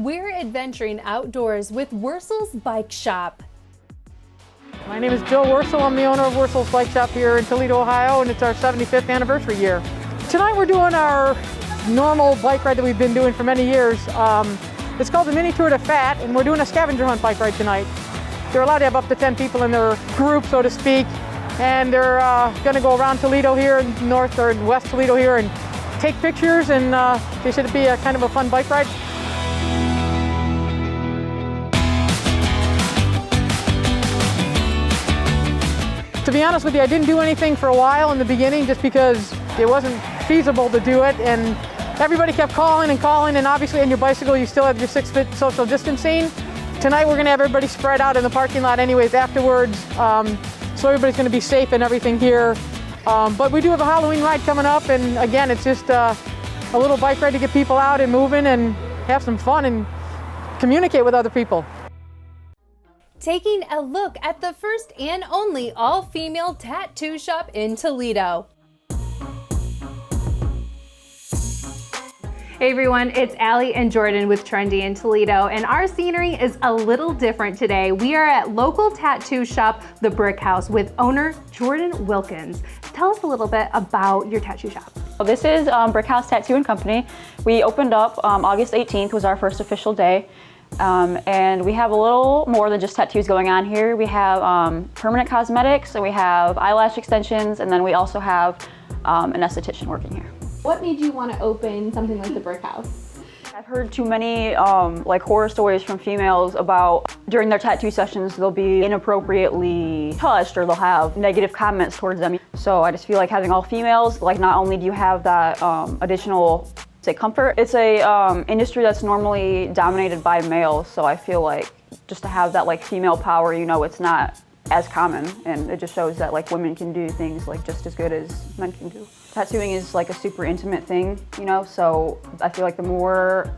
we're adventuring outdoors with Wurzel's Bike Shop. My name is Bill Wursel. I'm the owner of Wurzel's Bike Shop here in Toledo, Ohio, and it's our 75th anniversary year. Tonight we're doing our normal bike ride that we've been doing for many years. It's called the Mini Tour de Fat, and we're doing a scavenger hunt bike ride tonight. They're allowed to have up to 10 people in their group, so to speak, and they're going to go around Toledo here, north or west Toledo here, and take pictures, and they should be a kind of a fun bike ride. To be honest with you, I didn't do anything for a while in the beginning just because it wasn't feasible to do it, and everybody kept calling, and obviously on your bicycle you still have your 6-foot social distancing. Tonight we're going to have everybody spread out in the parking lot anyways afterwards, so everybody's going to be safe and everything here. But we do have a Halloween ride coming up, and again, it's just a little bike ride to get people out and moving and have some fun and communicate with other people. Taking a look at the first and only all-female tattoo shop in Toledo. Hey everyone, it's Allie and Jordan with Trendy in Toledo, and our scenery is a little different today. We are at local tattoo shop, The Brick House, with owner Jordan Wilkins. Tell us a little bit about your tattoo shop. This is Brick House Tattoo and Company. We opened up August 18th was our first official day. And we have a little more than just tattoos going on here. We have permanent cosmetics, and we have eyelash extensions, and then we also have an esthetician working here. What made you want to open something like the Brick House? I've heard too many like horror stories from females about during their tattoo sessions they'll be inappropriately touched or they'll have negative comments towards them. So I just feel like having all females, like not only do you have that additional comfort, it's a industry that's normally dominated by males, so I feel like just to have that like female power, you know, it's not as common, and it just shows that like women can do things like just as good as men can do. Tattooing is like a super intimate thing, you know, so I feel like the more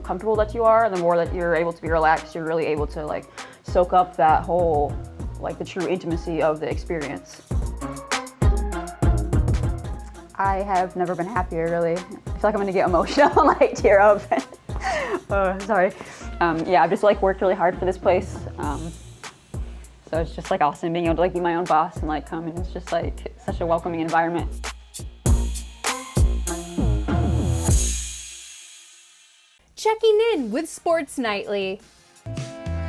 comfortable that you are, the more that you're able to be relaxed, you're really able to like soak up that whole, like the true intimacy of the experience. I have never been happier, really. I feel like I'm gonna get emotional, like tear up. Sorry. Yeah, I've just like worked really hard for this place. So it's just like awesome being able to like be my own boss and like come, and it's just like such a welcoming environment. Checking in with Sports Nightly.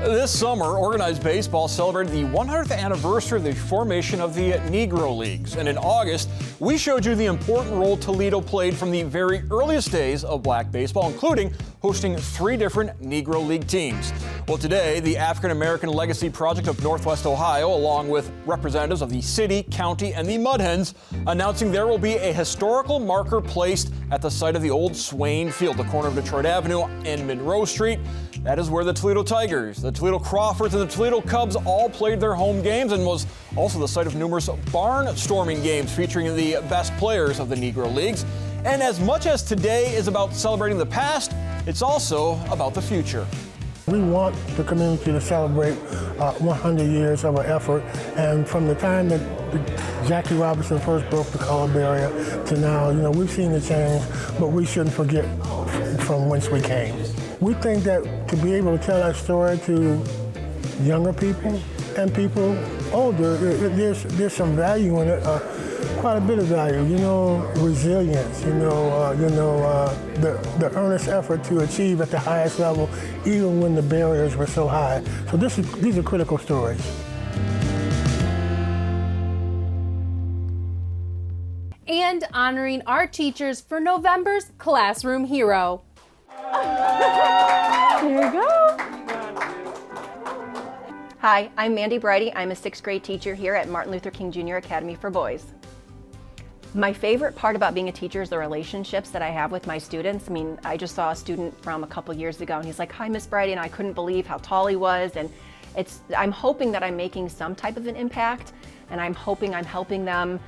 This summer, organized baseball celebrated the 100th anniversary of the formation of the Negro Leagues. And in August, we showed you the important role Toledo played from the very earliest days of black baseball, including hosting 3 different Negro League teams. Well, today, the African American Legacy Project of Northwest Ohio, along with representatives of the city, county, and the Mud Hens, announcing there will be a historical marker placed at the site of the old Swain Field, the corner of Detroit Avenue and Monroe Street. That is where the Toledo Tigers, the Toledo Crawfords, and the Toledo Cubs all played their home games, and was also the site of numerous barnstorming games featuring the best players of the Negro Leagues. And as much as today is about celebrating the past, it's also about the future. We want the community to celebrate 100 years of our effort, and from the time that Jackie Robinson first broke the color barrier to now, you know, we've seen the change, but we shouldn't forget from whence we came. We think that to be able to tell that story to younger people and people older, there's some value in it, quite a bit of value. You know, resilience. The earnest effort to achieve at the highest level, even when the barriers were so high. So these are critical stories. And honoring our teachers for November's Classroom Hero. Here you go. Hi, I'm Mandy Brighty. I'm a 6th grade teacher here at Martin Luther King Jr. Academy for Boys. My favorite part about being a teacher is the relationships that I have with my students. I mean, I just saw a student from a couple years ago, and he's like, "Hi, Miss Brighty," and I couldn't believe how tall he was. And I'm hoping that I'm making some type of an impact, and I'm hoping I'm helping them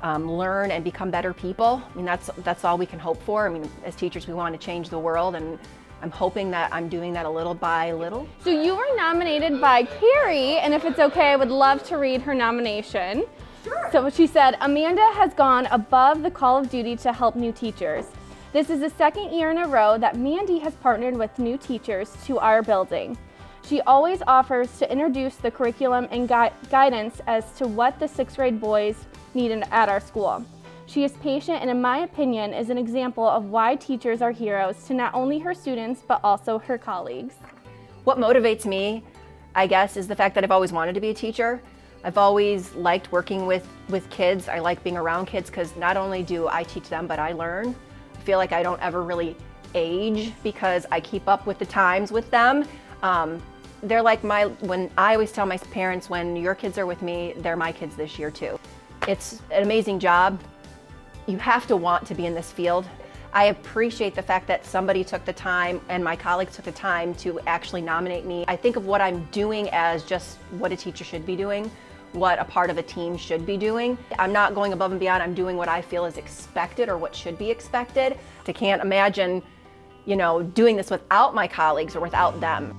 learn and become better people. I mean, that's all we can hope for. I mean, as teachers, we want to change the world, and I'm hoping that I'm doing that a little by little. So you were nominated by Carrie, and if it's okay, I would love to read her nomination. Sure. So she said, Amanda has gone above the call of duty to help new teachers. This is the second year in a row that Mandy has partnered with new teachers to our building. She always offers to introduce the curriculum and guidance as to what the 6th grade boys need at our school. She is patient and, in my opinion, is an example of why teachers are heroes to not only her students, but also her colleagues. What motivates me, I guess, is the fact that I've always wanted to be a teacher. I've always liked working with kids. I like being around kids because not only do I teach them, but I learn. I feel like I don't ever really age because I keep up with the times with them. They're like when I always tell my parents, when your kids are with me, they're my kids this year too. It's an amazing job. You have to want to be in this field. I appreciate the fact that somebody took the time and my colleagues took the time to actually nominate me. I think of what I'm doing as just what a teacher should be doing, what a part of a team should be doing. I'm not going above and beyond, I'm doing what I feel is expected or what should be expected. I can't imagine, doing this without my colleagues or without them.